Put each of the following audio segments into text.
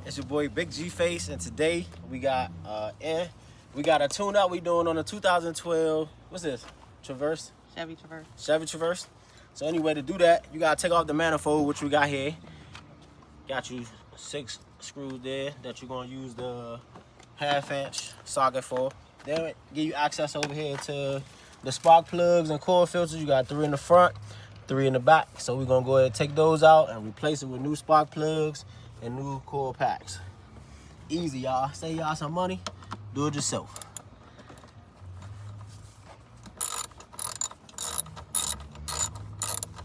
It's your boy Big G Face, and today we got a tune-up we doing on a 2012. What's this? Traverse. Chevy Traverse. So anyway, to do that, you gotta take off the manifold, which we got here. Got you 6 screws there that you're gonna use the 1/2-inch socket for. Then give you access over here to the spark plugs and coil filters. You got 3 in the front, 3 in the back. So we're gonna go ahead and take those out and replace it with new spark plugs and new coil packs. Easy, y'all. Save y'all some money. Do it yourself.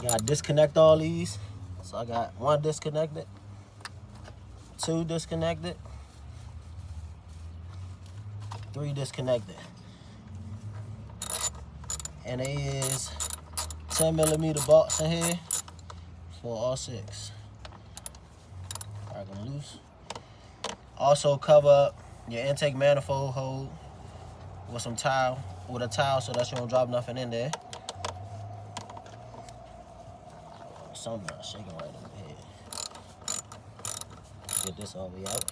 You gotta disconnect all these. So I got 1 disconnected, 2 disconnected, 3 disconnected. And there is 10mm bolts in here for all 6. Drag them loose. Also cover up your intake manifold hole with a towel so that you don't drop nothing in there. Something not shaking right over here. Get this all the way out.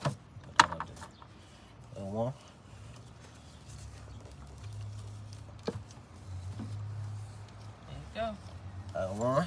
Put that up there. And 1. There you go. 1.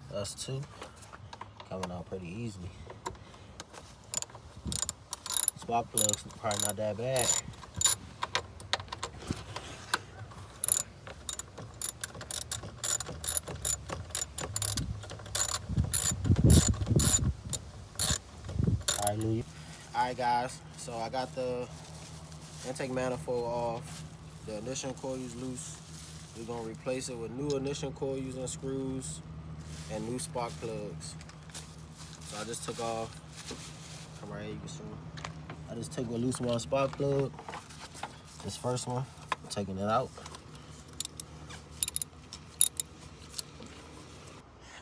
That's 2. Coming out pretty easily. Spark plugs probably not that bad. Alright guys, so I got the intake manifold off. The ignition coils loose. We're gonna replace it with new ignition coils and screws and new spark plugs. So I just took off, come right here, you can see. I just took a loose 1 spark plug, this first one, I'm taking it out.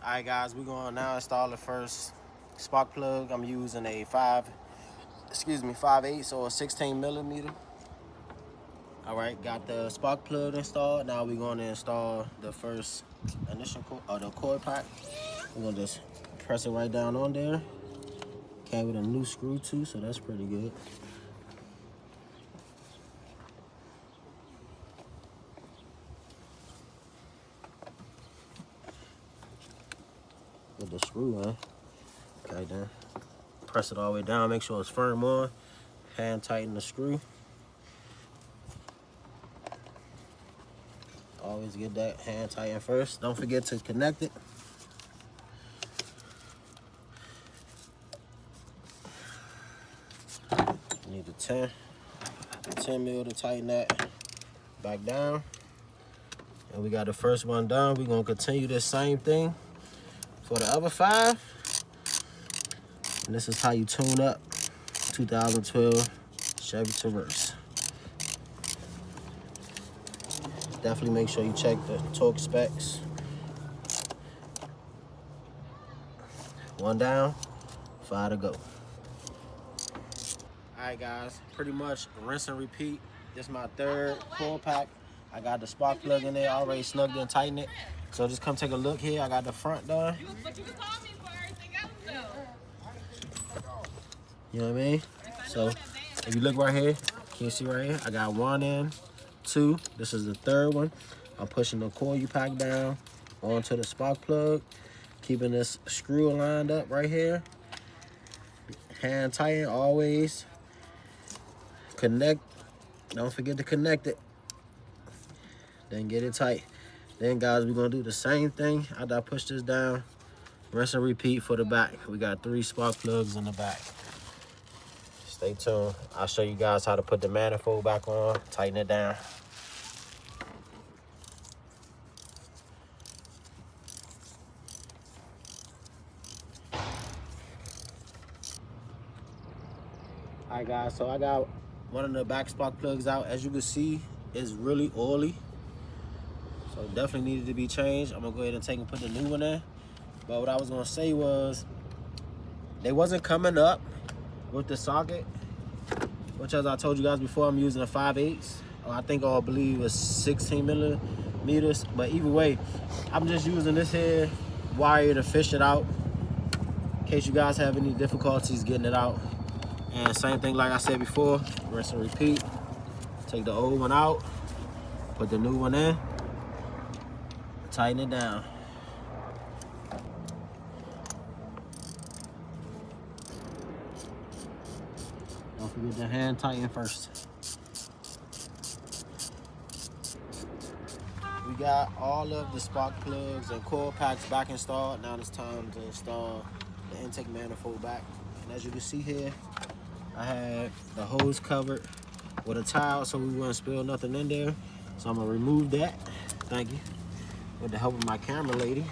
Alright guys, we're gonna now install the first spark plug. I'm using a 5/8 or 16mm. Alright, got the spark plug installed. Now we're gonna install the first ignition coil, or the coil pack. We're gonna just press it right down on there. Came with a new screw too, so that's pretty good. Get the screw in. Okay, then press it all the way down, make sure it's firm on. Hand tighten the screw. Always get that hand tightened first. Don't forget to connect it. You need the 10 mil to tighten that back down. And we got the first one done. We're gonna continue this same thing for the other 5. And this is how you tune up 2012 Chevy Traverse. Definitely make sure you check the torque specs. 1 down, 5 to go. Alright guys, pretty much rinse and repeat. This is my 3rd coil pack. I got the spark plug in there, already snugged and tightened it. So just come take a look here. I got the front done. You know what I mean? So if you look right here, can you see right here? I got 1 in, 2. This is the 3rd one. I'm pushing the coil pack down onto the spark plug, keeping this screw lined up right here. Hand tighten always. Connect. Don't forget to connect it. Then get it tight. Then guys, we're gonna do the same thing. After I push this down, rinse and repeat for the back. We got 3 spark plugs in the back. Stay tuned. I'll show you guys how to put the manifold back on, tighten it down. Alright guys, so I got one of the back spark plugs out. As you can see, it's really oily. So definitely needed to be changed. I'm gonna go ahead and take and put the new one in. But what I was gonna say was, they wasn't coming up with the socket, which as I told you guys before, I'm using a 5/8. I think I believe it's 16 millimeters. But either way, I'm just using this here wire to fish it out in case you guys have any difficulties getting it out. And same thing like I said before, rinse and repeat. Take the old one out, put the new one in, tighten it down. Don't forget the hand tighten first. We got all of the spark plugs and coil packs back installed. Now it's time to install the intake manifold back. And as you can see here, I had the hose covered with a towel so we wouldn't spill nothing in there. So I'm gonna remove that. Thank you. With the help of my camera lady. Hey,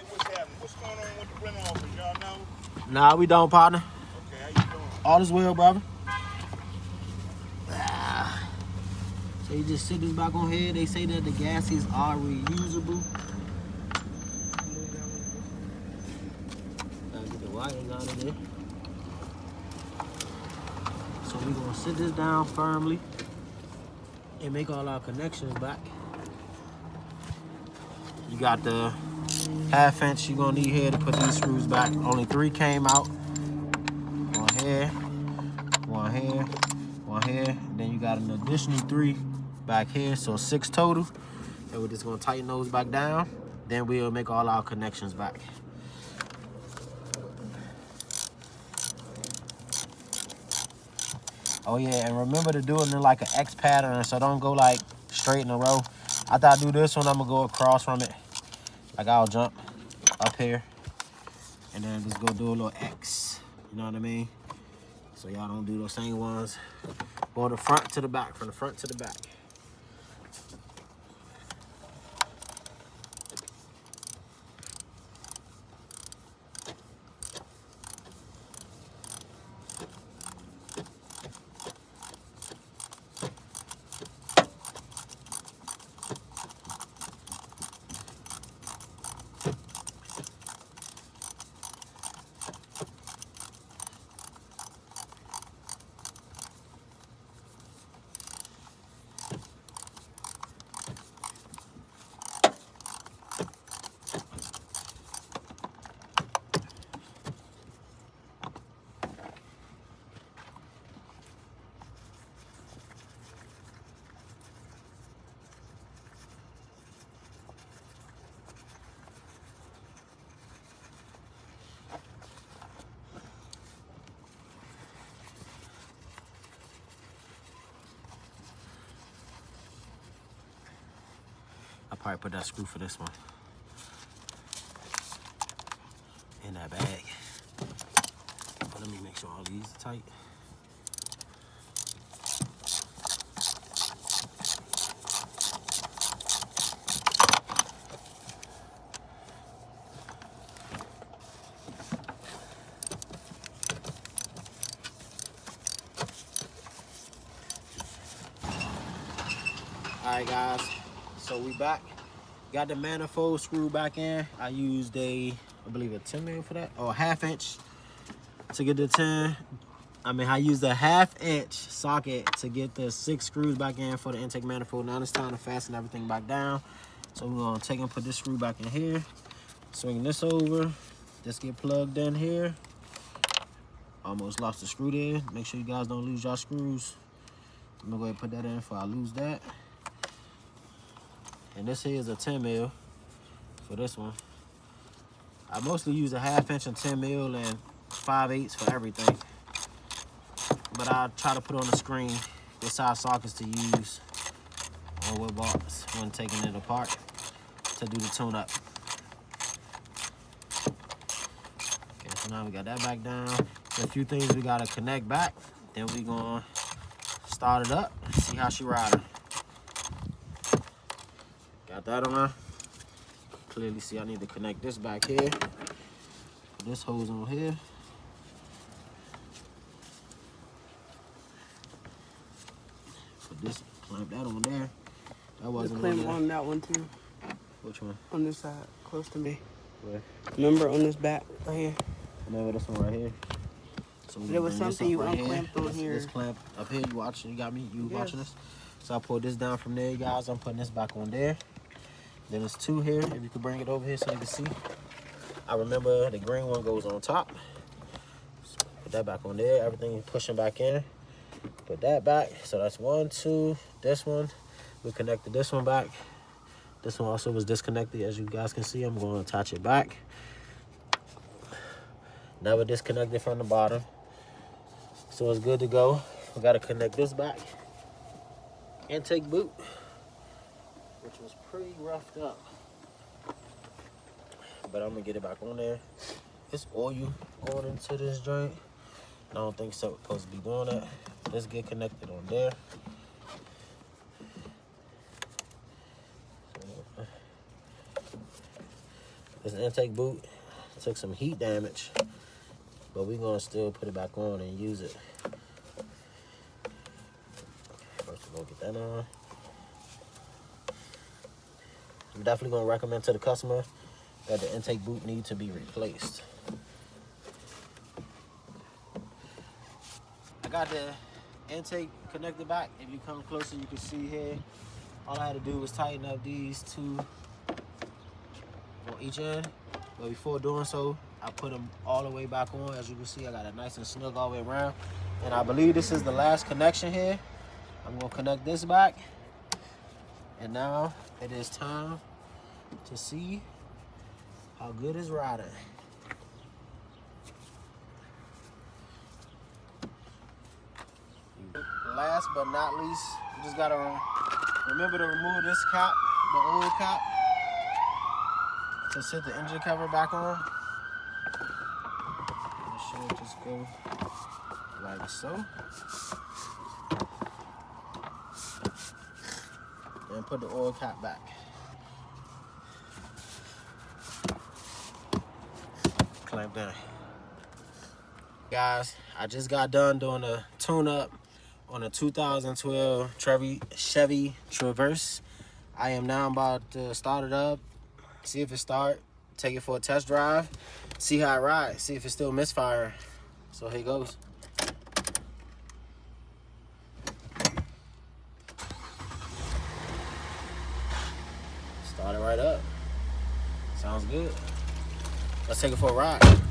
what's happening? What's going on with the rental office? Y'all know? Nah, we don't, partner. Okay, how you doing? All is well, brother. So you just sit this back on here. They say that the gaskets are reusable. Gotta get the wires out of there. So we're gonna sit this down firmly and make all our connections back. You got the 1/2 inch you're gonna need here to put these screws back. Only 3 came out. One here, one here, one here. And then you got an additional 3 back here, so 6 total. And we're just gonna tighten those back down. Then we'll make all our connections back. Oh yeah, and remember to do it in like an X pattern, so don't go like straight in a row. After I do this one, I'm gonna go across from it. Like I'll jump up here and then just go do a little X. You know what I mean? So y'all don't do those same ones. Go the front to the back, from the front to the back. I'll probably put that screw for this one in that bag. But let me make sure all these are tight. All right, guys. So we back. Got the manifold screwed back in. I used I believe a 10 mil for that, or a 1/2 inch to get the 10. I used a 1/2 inch socket to get the 6 screws back in for the intake manifold. Now it's time to fasten everything back down. So we're gonna take and put this screw back in here. Swing this over. This get plugged in here. Almost lost the screw there. Make sure you guys don't lose your screws. I'm gonna go ahead and put that in before I lose that. And this here is a 10 mil for this one. I mostly use a 1/2 inch and 10 mil and 5/8 for everything. But I try to put on the screen what size sockets to use or what bolts when taking it apart to do the tune-up. Okay, so now we got that back down. A few things we gotta connect back. Then we gonna start it up, see how she riding. Got that on. Clearly see I need to connect this back here. Put this hose on here. Put this, clamp that on there. That wasn't the on clamp there. on that one too. Which one? On this side, close to me. Where? Remember on this back right here? Remember this one right here? So There was something you unclamped on here. This clamp up here, you watching? You got me? You Yes. watching this? So I pulled this down from there, guys. I'm putting this back on there. Then there's two here. If you could bring it over here so you can see. I remember the green one goes on top. So put that back on there. Everything pushing back in. Put that back. So that's 1, 2. This one. We connected this one back. This one also was disconnected. As you guys can see, I'm going to attach it back. Never disconnected from the bottom. So it's good to go. We got to connect this back. Intake boot, which was pretty roughed up. But I'm going to get it back on there. It's oil going into this joint. I don't think so. It's supposed to be doing that. Let's get connected on there. This intake boot took some heat damage, but we're gonna still put it back on and use it. First we're gonna get that on. I'm definitely gonna recommend to the customer that the intake boot needs to be replaced. I got the intake connected back. If you come closer, you can see here. All I had to do was tighten up these two on each end, but before doing so, I put them all the way back on. As you can see, I got it nice and snug all the way around, and I believe this is the last connection here. I'm gonna connect this back, and now it is time to see how good it's riding. Last but not least, you just gotta remember to remove this cap, the oil cap, to set the engine cover back on. It should just go like so. And put the oil cap back. Clamp down. Guys, I just got done doing a tune-up on a 2012 Chevy Traverse. I am now about to start it up. See if it start, take it for a test drive, see how it rides, see if it's still misfiring. So here goes. Start it right up. Sounds good. Let's take it for a ride.